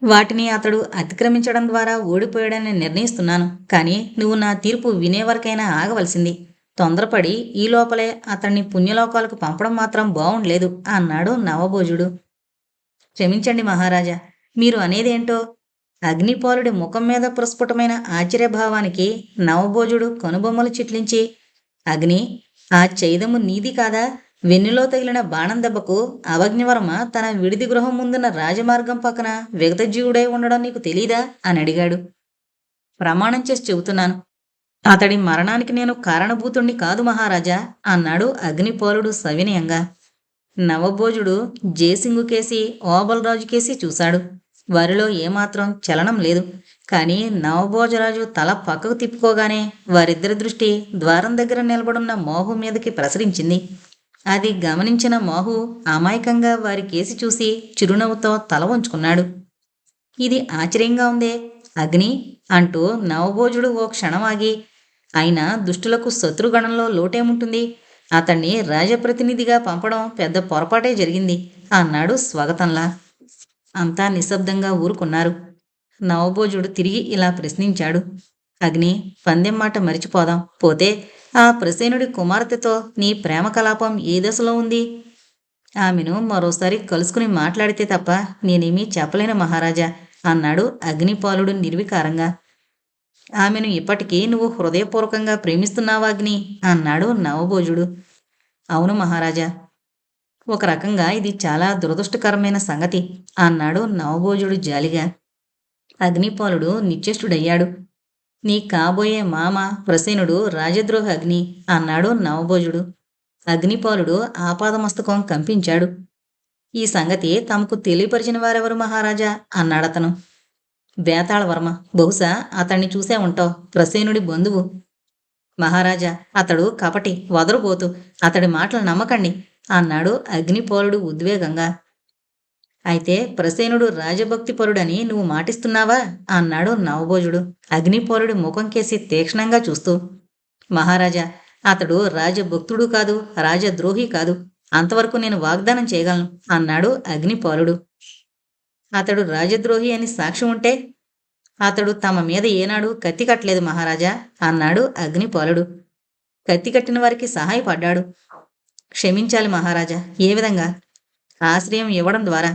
వాటిని అతడు అతిక్రమించడం ద్వారా ఓడిపోయాడని నిర్ణయిస్తున్నాను. కానీ నువ్వు నా తీర్పు వినేవరకైనా ఆగవలసింది. తొందరపడి ఈ లోపలే అతన్ని పుణ్యలోకాలకు పంపడం మాత్రం బావుండలేదు అన్నాడు నవభోజుడు. క్షమించండి మహారాజా, మీరు అనేదేంటో? అగ్నిపాలుడి ముఖం మీద ప్రస్ఫుటమైన ఆశ్చర్యభావానికి నవభోజుడు కనుబొమ్మలు చిట్లించి, అగ్ని, ఆ చైదము నీది కాదా? వెన్నులో తగిలిన బాణం దెబ్బకు అవజ్ఞవర్మ తన విడిది గృహం ముందున్న రాజమార్గం పక్కన విగతజీవుడై ఉండడం నీకు తెలీదా అని అడిగాడు. ప్రమాణం చేసి చెబుతున్నాను, అతడి మరణానికి నేను కారణభూతుణ్ణి కాదు మహారాజా అన్నాడు అగ్నిపాలుడు సవినయంగా. నవభోజుడు జయసింగు కేసి, ఓబలరాజు కేసి చూశాడు. వారిలో ఏమాత్రం చలనం లేదు. కానీ నవభోజరాజు తల పక్కకు తిప్పుకోగానే వారిద్దరి దృష్టి ద్వారం దగ్గర నిలబడున్న మోహు మీదకి ప్రసరించింది. అది గమనించిన మోహు అమాయకంగా వారి కేసి చూసి చిరునవ్వుతో తల వంచుకున్నాడు. ఇది ఆశ్చర్యంగా ఉందే అగ్ని అంటూ నవభోజుడు ఓ క్షణమాగి, అయినా దుష్టులకు శత్రుగణంలో లోటేముంటుంది? అతన్ని రాజప్రతినిధిగా పంపడం పెద్ద పొరపాటే జరిగింది అన్నాడు స్వాగతంలా. అంతా నిశ్శబ్దంగా ఊరుకున్నారు. నవభోజుడు తిరిగి ఇలా ప్రశ్నించాడు. అగ్ని, పందెం మాట మరిచిపోదాం. పోతే ఆ ప్రసేనుడి కుమార్తెతో నీ ప్రేమ కలాపం ఏ దశలో ఉంది? ఆమెను మరోసారి కలుసుకుని మాట్లాడితే తప్ప నేనేమీ చెప్పలేను మహారాజా అన్నాడు అగ్నిపాలుడు నిర్వికారంగా. ఆమెను ఇప్పటికీ నువ్వు హృదయపూర్వకంగా ప్రేమిస్తున్నావా అగ్ని అన్నాడు నవభోజుడు. అవును మహారాజా. ఒక రకంగా ఇది చాలా దురదృష్టకరమైన సంగతి అన్నాడు నవభోజుడు జాలిగా. అగ్నిపాలుడు నిశ్చేష్టుడయ్యాడు. నీ కాబోయే మామ ప్రసేనుడు రాజద్రోహ అగ్ని అన్నాడు నవభోజుడు. అగ్నిపాలుడు ఆపాదమస్తకం కంపించాడు. ఈ సంగతి తమకు తెలియపరిచిన వారెవరు మహారాజా అన్నాడతను. బేతాళవర్మ, బహుశా అతన్ని చూసే ఉంటావు. ప్రసేనుడి బంధువు. మహారాజా, అతడు కపటి, వదరుపోతూ, అతడి మాటలు నమ్మకండి అన్నాడు అగ్నిపాలుడు ఉద్వేగంగా. అయితే ప్రసేనుడు రాజభక్తిపరుడని నువ్వు మాటిస్తున్నావా అన్నాడు నవభోజుడు అగ్నిపాలుడి ముఖం కేసి తీక్షణంగా చూస్తూ. మహారాజా, అతడు రాజభక్తుడు కాదు, రాజద్రోహి కాదు. అంతవరకు నేను వాగ్దానం చేయగలను అన్నాడు అగ్నిపాలుడు. అతడు రాజద్రోహి అని సాక్ష్యం ఉంటే? అతడు తమ మీద ఏనాడు కత్తి కట్టలేదు మహారాజా అన్నాడు అగ్నిపాలుడు. కత్తి కట్టిన వారికి సహాయపడ్డాడు. క్షమించాలి మహారాజా. ఏ విధంగా? ఆశ్రయం ఇవ్వడం ద్వారా.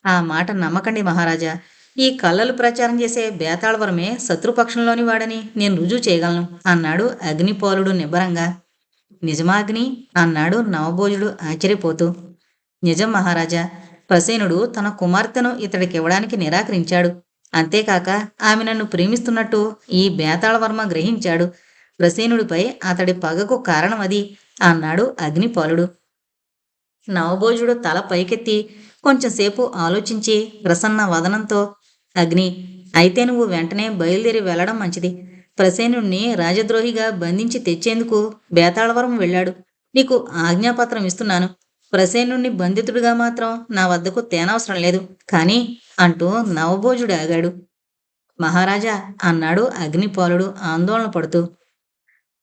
ఆ మాట నమ్మకండి మహారాజా. ఈ కళ్ళలు ప్రచారం చేసే బేతాళవరమే శత్రుపక్షంలోని వాడని నేను రుజువు చేయగలను అన్నాడు అగ్నిపాలుడు నిబ్బరంగా. నిజమా అగ్ని? అన్నాడు నవభోజుడు ఆశ్చర్యపోతూ. నిజం మహారాజా. ప్రసేనుడు తన కుమార్తెను ఇతడికివ్వడానికి నిరాకరించాడు. అంతేకాక ఆమె నన్ను ప్రేమిస్తున్నట్టు ఈ బేతాళవర్మ గ్రహించాడు. ప్రసేనుడిపై అతడి పగకు కారణం అది అన్నాడు అగ్నిపాలుడు. నవభోజుడు తల పైకెత్తి కొంచెంసేపు ఆలోచించి ప్రసన్న వదనంతో, అగ్ని, అయితే నువ్వు వెంటనే బయలుదేరి వెళ్లడం మంచిది. ప్రసేనుణ్ణి రాజద్రోహిగా బంధించి తెచ్చేందుకు బేతాళవరం వెళ్ళాడు. నీకు ఆజ్ఞాపత్రం ఇస్తున్నాను. ప్రసేనుణ్ణి బంధితుడిగా మాత్రం నా వద్దకు తేనవసరం లేదు కానీ అంటూ నవభోజుడు ఆగాడు. మహారాజా అన్నాడు అగ్నిపాలుడు ఆందోళన పడుతూ.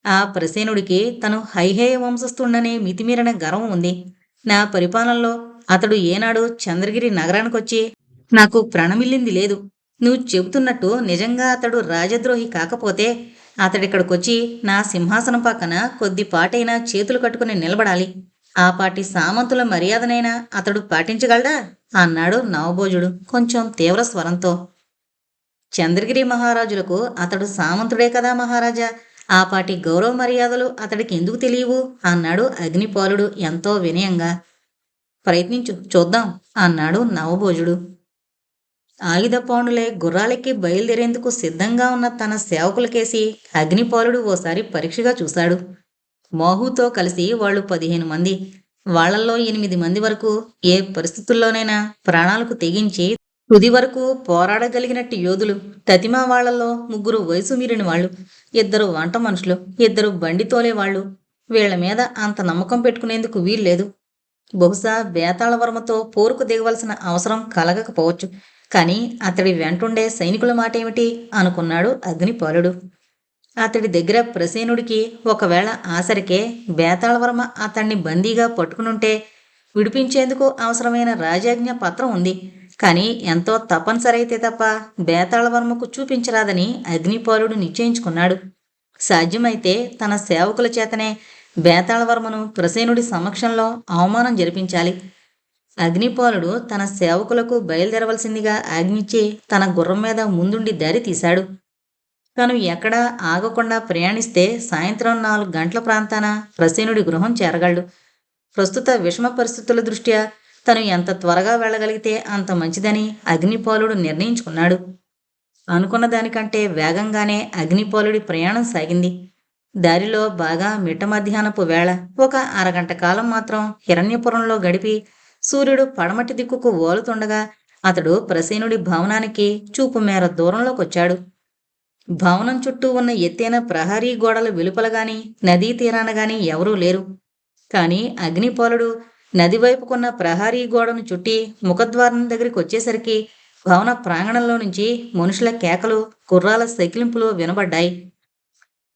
ఆ ప్రసేనుడికి తను హైహేయ వంశస్థుండనే మితిమీరిన గర్వం ఉంది. నా పరిపాలనలో అతడు ఏనాడు చంద్రగిరి నగరానికొచ్చి నాకు ప్రణమిల్లింది లేదు. నువ్వు చెబుతున్నట్టు నిజంగా అతడు రాజద్రోహి కాకపోతే అతడిక్కడికొచ్చి నా సింహాసనం పక్కన కొద్దిపాటైనా చేతులు కట్టుకుని నిలబడాలి. ఆ పాటి సామంతుల మర్యాదనైనా అతడు పాటించగలడా అన్నాడు నవభోజుడు కొంచెం తీవ్ర స్వరంతో. చంద్రగిరి మహారాజులకు అతడు సామంతుడే కదా మహారాజా. ఆ పాటి గౌరవ మర్యాదలు అతడికి ఎందుకు తెలియవు అన్నాడు అగ్నిపాలుడు ఎంతో వినయంగా. ప్రయత్నించు చూద్దాం అన్నాడు నవభోజుడు. ఆయుధపాణులై గుర్రాలెక్కి బయలుదేరేందుకు సిద్ధంగా ఉన్న తన సేవకులకేసి అగ్నిపాలుడు ఓసారి పరీక్షగా చూశాడు. మోహుతో కలిసి వాళ్ళు 15 మంది. వాళ్లల్లో 8 మంది వరకు ఏ పరిస్థితుల్లోనైనా ప్రాణాలకు తెగించి తుది వరకు పోరాడగలిగినట్టు యోధులు. తతిమా వాళ్లలో 3 వయసు మీరిన వాళ్ళు, 2 వంట మనుషులు, 2 బండి తోలేవాళ్లు. వీళ్ల మీద అంత నమ్మకం పెట్టుకునేందుకు వీల్లేదు. బహుశా బేతాళవర్మతో పోరుకు దిగవలసిన అవసరం కలగకపోవచ్చు. కానీ అతడి వెంటుండే సైనికుల మాటేమిటి అనుకున్నాడు అగ్నిపాలుడు. అతడి దగ్గర ప్రసేనుడికి ఒకవేళ ఆసరికే బేతాళవర్మ అతన్ని బందీగా పట్టుకునుంటే విడిపించేందుకు అవసరమైన రాజాజ్ఞ పత్రం ఉంది. కానీ ఎంతో తప్పనిసరైతే తప్ప బేతాళవర్మకు చూపించరాదని అగ్నిపాలుడు నిశ్చయించుకున్నాడు. సాధ్యమైతే తన సేవకుల చేతనే బేతాళవర్మను ప్రసేనుడి సమక్షంలో అవమానం జరిపించాలి. అగ్నిపాలుడు తన సేవకులకు బయలుదేరవలసిందిగా ఆజ్ఞించి తన గుర్రం మీద ముందుండి దారి తీశాడు. తను ఎక్కడా ఆగకుండా ప్రయాణిస్తే సాయంత్రం 4 గంటల ప్రాంతాన ప్రసేనుడి గృహం చేరగలడు. ప్రస్తుత విషమ పరిస్థితుల దృష్ట్యా తను ఎంత త్వరగా వెళ్ళగలిగితే అంత మంచిదని అగ్నిపాలుడు నిర్ణయించుకున్నాడు. అనుకున్న దానికంటే వేగంగానే అగ్నిపాలుడి ప్రయాణం సాగింది. దారిలో బాగా మిట్ట మధ్యాహ్నపు వేళ 1 అరగంట కాలం మాత్రం హిరణ్యపురంలో గడిపి సూర్యుడు పడమటి దిక్కుకు ఓలుతుండగా అతడు ప్రసేనుడి భవనానికి చూపు మేర దూరంలోకొచ్చాడు. భవనం చుట్టూ ఉన్న ఎత్తైన ప్రహరీ గోడల వెలుపలగాని నదీ తీరాన గాని ఎవరూ లేరు. కాని అగ్నిపాలుడు నదివైపుకున్న ప్రహరీ గోడను చుట్టి ముఖద్వారం దగ్గరికి వచ్చేసరికి భవన ప్రాంగణంలో నుంచి మనుషుల కేకలు, గుర్రాల సకిలింపులు వినబడ్డాయి.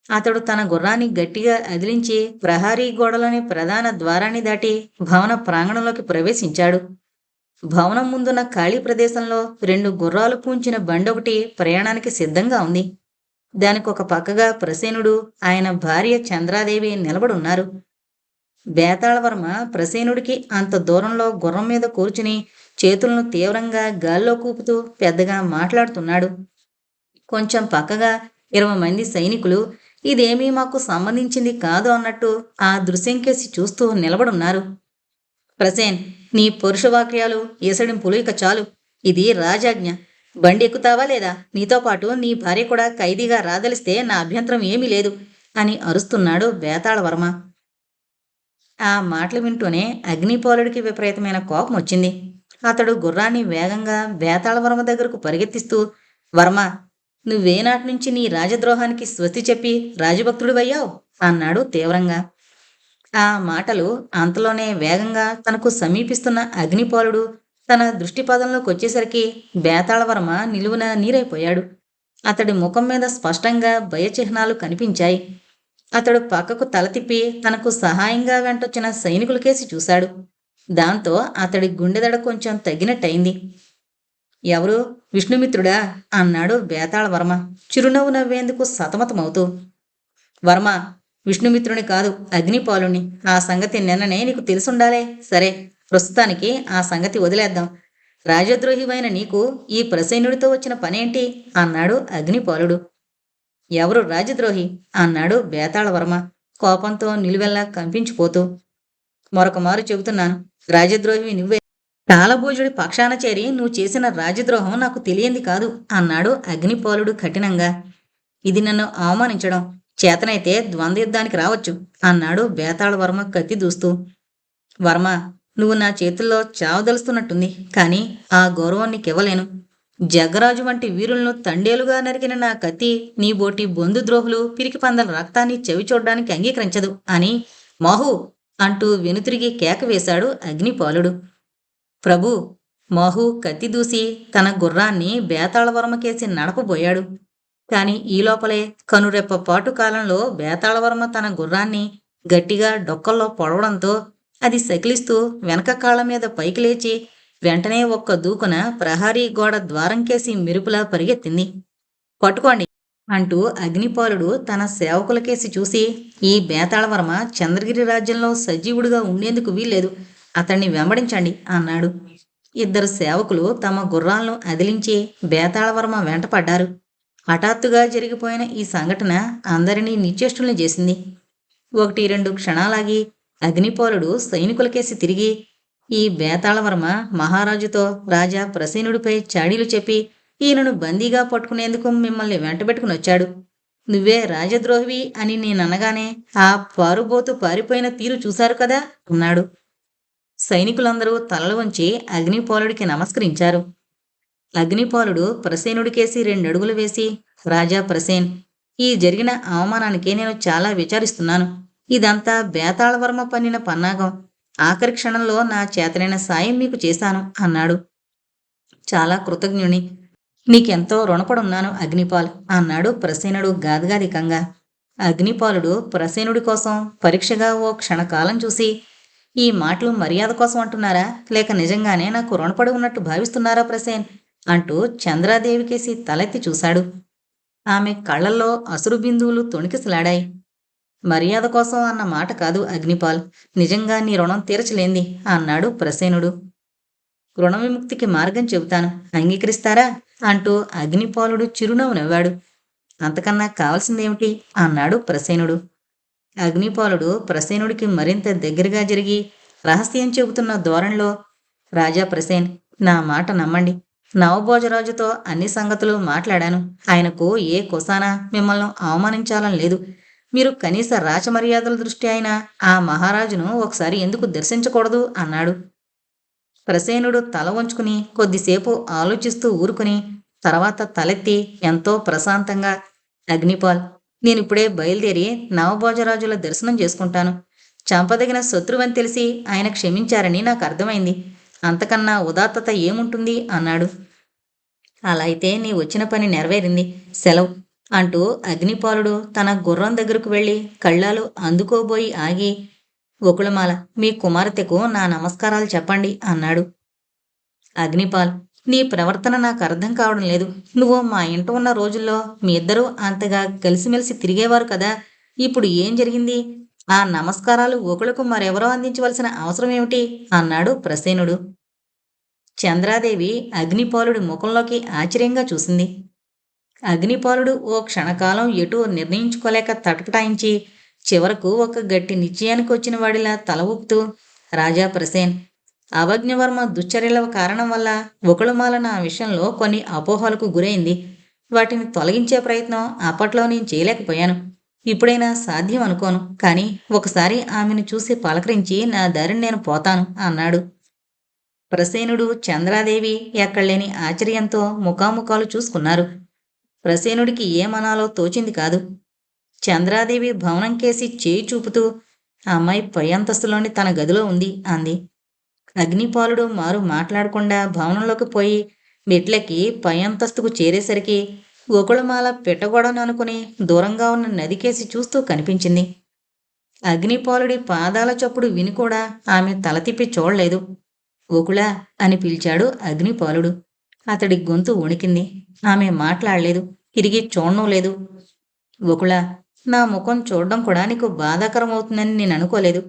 అతడు తన గుర్రాన్ని గట్టిగా అదిలించి ప్రహరీ గోడలోని ప్రధాన ద్వారాన్ని దాటి భవన ప్రాంగణంలోకి ప్రవేశించాడు. భవనం ముందున్న ఖాళీ ప్రదేశంలో 2 గుర్రాలు పూంచిన బండొకటి ప్రయాణానికి సిద్ధంగా ఉంది. దానికొక పక్కగా ప్రసేనుడు, ఆయన భార్య చంద్రాదేవి నిలబడున్నారు. బేతాళవర్మ ప్రసేనుడికి అంత దూరంలో గుర్రం మీద కూర్చుని చేతులను తీవ్రంగా గాల్లో కూపుతూ పెద్దగా మాట్లాడుతున్నాడు. కొంచెం పక్కగా 20 మంది సైనికులు ఇదేమీ మాకు సంబంధించింది కాదు అన్నట్టు ఆ దృశ్యం కేసి చూస్తూ నిలబడున్నారు. ప్రసేన్, నీ పరుషవాక్యాలు ఎసడింపులు ఇక చాలు. ఇది రాజాజ్ఞ. బండి ఎక్కుతావా లేదా? నీతో పాటు నీ భార్య కూడా ఖైదీగా రాదలిస్తే నా అభ్యంతరం ఏమీ లేదు అని అరుస్తున్నాడు బేతాళవర్మ. ఆ మాటలు వింటూనే అగ్నిపాలుడికి విపరీతమైన కోపం వచ్చింది. అతడు గుర్రాన్ని వేగంగా బేతాళవర్మ దగ్గరకు పరిగెత్తిస్తూ, వర్మ, నువ్వేనాటి నుంచి నీ రాజద్రోహానికి స్వస్తి చెప్పి రాజభక్తుడివయ్యావు అన్నాడు తీవ్రంగా. ఆ మాటలు అంతలోనే వేగంగా తనకు సమీపిస్తున్న అగ్నిపాలుడు తన దృష్టిపదంలోకి వచ్చేసరికి బేతాళవర్మ నిలువున నీరైపోయాడు. అతడి ముఖం మీద స్పష్టంగా భయచిహ్నాలు కనిపించాయి. అతడు పక్కకు తల తిప్పి తనకు సహాయంగా వెంటొచ్చిన సైనికులకేసి చూశాడు. దాంతో అతడి గుండెదడ కొంచెం తగ్గినట్టయింది. ఎవరు? విష్ణుమిత్రుడా అన్నాడు బేతాళవర్మ చిరునవ్వు నవ్వేందుకు సతమతమవుతూ. వర్మ, విష్ణుమిత్రుని కాదు, అగ్నిపాలుని. ఆ సంగతి నిన్ననే నీకు తెలుసుండాలే. సరే, ప్రస్తుతానికి ఆ సంగతి వదిలేద్దాం. రాజద్రోహివైన నీకు ఈ ప్రసేనుడితో వచ్చిన పనేంటి అన్నాడు అగ్నిపాలుడు. ఎవరు రాజద్రోహి అన్నాడు బేతాళవర్మ కోపంతో నిలువెల్లా కంపించిపోతూ. మరొక మారు చెబుతున్నాను, రాజద్రోహివి నువ్వే. కాలభోజుడి పక్షాన చేరి నువ్వు చేసిన రాజద్రోహం నాకు తెలియంది కాదు అన్నాడు అగ్నిపాలుడు కఠినంగా. ఇది నన్ను అవమానించడం. చేతనైతే ద్వంద్వయుద్ధానికి రావచ్చు అన్నాడు బేతాళవర్మ కత్తి దూస్తూ. వర్మ, నువ్వు నా చేతుల్లో చావదలుస్తున్నట్టుంది, కానీ ఆ గౌరవం నీకివ్వలేను. జగ్గరాజు వంటి వీరులను తండేలుగా నరికిన నా కత్తి నీ బోటి బొందు ద్రోహులు పిరికి పందల రక్తాన్ని చెవి చూడ్డానికి అంగీకరించదు అని మాహు అంటూ వెనుతిరిగి కేక వేశాడు అగ్నిపాలుడు. ప్రభు, మాహు కత్తి దూసి తన గుర్రాన్ని బేతాళవర్మకేసి నడపబోయాడు. కాని ఈ లోపలే కనురెప్ప పాటు కాలంలో బేతాళవర్మ తన గుర్రాన్ని గట్టిగా డొక్కల్లో పొడవడంతో అది సకిలిస్తూ వెనక కాళ్ళ మీద పైకి లేచి వెంటనే ఒక్క దూకున ప్రహరీ గోడ ద్వారంకేసి మెరుపులా పరిగెత్తింది. పట్టుకోండి అంటూ అగ్నిపాలుడు తన సేవకులకేసి చూసి, ఈ బేతాళవర్మ చంద్రగిరి రాజ్యంలో సజీవుడిగా ఉండేందుకు వీల్లేదు, అతన్ని వెంబడించండి అన్నాడు. ఇద్దరు సేవకులు తమ గుర్రాలను అదిలించి బేతాళవర్మ వెంటపడ్డారు. హఠాత్తుగా జరిగిపోయిన ఈ సంఘటన అందరినీ నిశ్చేష్టుల్ని చేసింది. 1-2 క్షణాలాగి అగ్నిపాలుడు సైనికులకేసి తిరిగి, ఈ బేతాళవర్మ మహారాజుతో రాజా ప్రసేనుడిపై చాడీలు చెప్పి ఈయనను బందీగా పట్టుకునేందుకు మిమ్మల్ని వెంటబెట్టుకుని వచ్చాడు. నువ్వే రాజద్రోహివి అని నేననగానే ఆ పారుబోతు పారిపోయిన తీరు చూశారు కదా అన్నాడు. సైనికులందరూ తలలు వంచి అగ్నిపాలుడికి నమస్కరించారు. అగ్నిపాలుడు ప్రసేనుడికేసి 2 అడుగులు వేసి, రాజా ప్రసేన్, ఈ జరిగిన అవమానానికి నేను చాలా విచారిస్తున్నాను. ఇదంతా బేతాళవర్మ పన్నిన పన్నాగం. ఆఖరి క్షణంలో నా చేతనైన సాయం మీకు చేశాను అన్నాడు. చాలా కృతజ్ఞుని. నీకెంతో రుణపడున్నాను అగ్నిపాల్ అన్నాడు ప్రసేనుడు గాద్గాదికంగా. అగ్నిపాలుడు ప్రసేనుడి కోసం పరీక్షగా ఓ క్షణకాలం చూసి, ఈ మాటలు మర్యాద కోసం అంటున్నారా, లేక నిజంగానే నాకు రుణపడి ఉన్నట్టు భావిస్తున్నారా ప్రసేన్ అంటూ చంద్రాదేవికేసి తలెత్తి చూశాడు. ఆమె కళ్లల్లో అసురు బిందువులు తొణికిసలాడాయి. మర్యాద కోసం అన్న మాట కాదు అగ్నిపాల్, నిజంగా నీ రుణం తీర్చలేంది అన్నాడు ప్రసేనుడు. రుణ విముక్తికి మార్గం చెబుతాను, అంగీకరిస్తారా అంటూ అగ్నిపాలుడు చిరునవ్వు నవ్వాడు. అంతకన్నా కావలసిందేమిటి అన్నాడు ప్రసేనుడు. అగ్నిపాలుడు ప్రసేనుడికి మరింత దగ్గరగా జరిగి రహస్యం చెబుతున్న ధోరణిలో, రాజా ప్రసేన్, నా మాట నమ్మండి. నవభోజరాజుతో అన్ని సంగతులు మాట్లాడాను. ఆయనకు ఏ కొసానా మిమ్మల్ని అవమానించాలని లేదు. మీరు కనీస రాచమర్యాదల దృష్టి అయినా ఆ మహారాజును ఒకసారి ఎందుకు దర్శించకూడదు అన్నాడు. ప్రసేనుడు తల వంచుకుని కొద్దిసేపు ఆలోచిస్తూ ఊరుకుని తర్వాత తలెత్తి ఎంతో ప్రశాంతంగా, అగ్నిపాల్, నేనిప్పుడే బయలుదేరి నవభోజరాజుల దర్శనం చేసుకుంటాను. చంపదగిన శత్రువని తెలిసి ఆయన క్షమించారని నాకు అర్థమైంది. అంతకన్నా ఉదాత్తత ఏముంటుంది అన్నాడు. అలా అయితే నీ వచ్చిన పని నెరవేరింది, సెలవు అంటూ అగ్నిపాలుడు తన గుర్రం దగ్గరకు వెళ్ళి కళ్ళాలు అందుకోబోయి ఆగి, ఒకళమాల, మీ కుమార్తెకు నా నమస్కారాలు చెప్పండి అన్నాడు. అగ్నిపాల్, నీ ప్రవర్తన నాకు అర్థం కావడం లేదు. నువ్వు మా ఇంట ఉన్న రోజుల్లో మీ ఇద్దరూ అంతగా కలిసిమెలిసి తిరిగేవారు కదా, ఇప్పుడు ఏం జరిగింది? ఆ నమస్కారాలు ఒకళ్ళకు మరెవరో అందించవలసిన అవసరం ఏమిటి అన్నాడు ప్రసేనుడు. చంద్రాదేవి అగ్నిపాలుడి ముఖంలోకి ఆశ్చర్యంగా చూసింది. అగ్నిపాలుడు ఓ క్షణకాలం ఎటూ నిర్ణయించుకోలేక తటపటాయించి చివరకు ఒక గట్టి నిశ్చయానికి వచ్చిన వాడిలా తల ఊపుతూ, రాజా ప్రసేన్, అవజ్ఞవర్మ దుశ్చర్యల కారణం వల్ల ఒకళమాల నా విషయంలో కొన్ని అపోహలకు గురైంది. వాటిని తొలగించే ప్రయత్నం అప్పట్లో నేను చేయలేకపోయాను. ఇప్పుడైనా సాధ్యం అనుకోను, కానీ ఒకసారి ఆమెను చూసి పలకరించి నా దారిని నేను పోతాను అన్నాడు. ప్రసేనుడు చంద్రాదేవి ఎక్కడలేని ఆశ్చర్యంతో ముఖాముఖాలు చూసుకున్నారు. ప్రసేనుడికి ఏమనాలో తోచింది కాదు. చంద్రాదేవి భవనంకేసి చేయి చూపుతూ, ఆ అమ్మాయి పై అంతస్తులోని తన గదిలో ఉంది అంది. అగ్నిపాలుడు మారు మాట్లాడకుండా భవనంలోకి పోయి మెట్లెక్కి పై అంతస్తుకు చేరేసరికి ఒకళమాల పెట్టగొడను అనుకుని దూరంగా ఉన్న నదికేసి చూస్తూ కనిపించింది. అగ్నిపాలుడి పాదాల చప్పుడు విని కూడా ఆమె తల తిప్పి చూడలేదు. ఒకళా అని పిలిచాడు అగ్నిపాలుడు. అతడి గొంతు వణికింది. ఆమె మాట్లాడలేదు, తిరిగి చూడడం లేదు. ఒకళా, నా ముఖం చూడడం కూడా నీకు బాధాకరం అవుతుందని నేను అనుకోలేదు.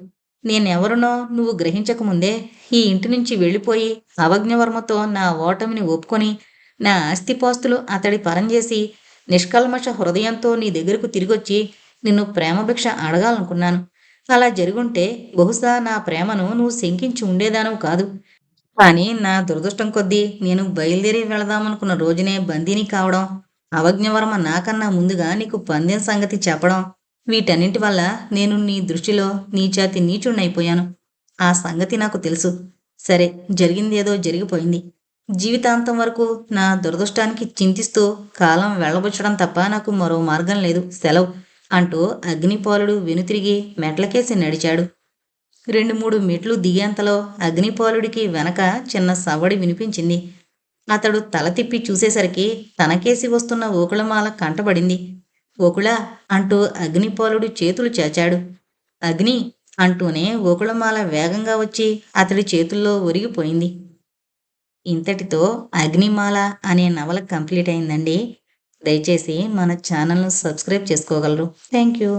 నేనెవరినో నువ్వు గ్రహించకముందే ఈ ఇంటి నుంచి వెళ్ళిపోయి అవజ్ఞవర్మతో నా ఓటమిని ఒప్పుకొని నా ఆస్తిపాస్తులు అతడి పరం చేసి నిష్కల్మష హృదయంతో నీ దగ్గరకు తిరిగొచ్చి నిన్ను ప్రేమభిక్ష అడగాలనుకున్నాను. అలా జరుగుంటే బహుశా నా ప్రేమను నువ్వు శంకించి ఉండేదానవు కాదు. కానీ నా దురదృష్టం కొద్దీ నేను బయలుదేరి వెళదామనుకున్న రోజునే బందీని కావడం, అవజ్ఞవర్మ నాకన్నా ముందుగా నీకు పందెం సంగతి చెప్పడం, వీటన్నింటి వల్ల నేను నీ దృష్టిలో నీచాతి నీచుణ్ణైపోయాను. ఆ సంగతి నాకు తెలుసు. సరే, జరిగిందేదో జరిగిపోయింది. జీవితాంతం వరకు నా దురదృష్టానికి చింతిస్తూ కాలం వెళ్ళబుచ్చడం తప్ప నాకు మరో మార్గం లేదు. సెలవు అంటూ అగ్నిపాలుడు వెనుతిరిగి మెట్లకేసి నడిచాడు. 2-3 మెట్లు దిగేంతలో అగ్నిపాలుడికి వెనక చిన్న సవ్వడి వినిపించింది. అతడు తల తిప్పి చూసేసరికి తనకేసి వస్తున్న ఓకుళమాల కంటబడింది. ఓకుళా అంటూ అగ్నిపాలుడు చేతులు చాచాడు. అగ్ని అంటూనే ఓకుళమాల వేగంగా వచ్చి అతడి చేతుల్లో ఒరిగిపోయింది. ఇంతటితో అగ్నిమాల అనే నవల కంప్లీట్ అయిందండి. దయచేసి మన ఛానల్ను సబ్స్క్రైబ్ చేసుకోగలరు. Thank you.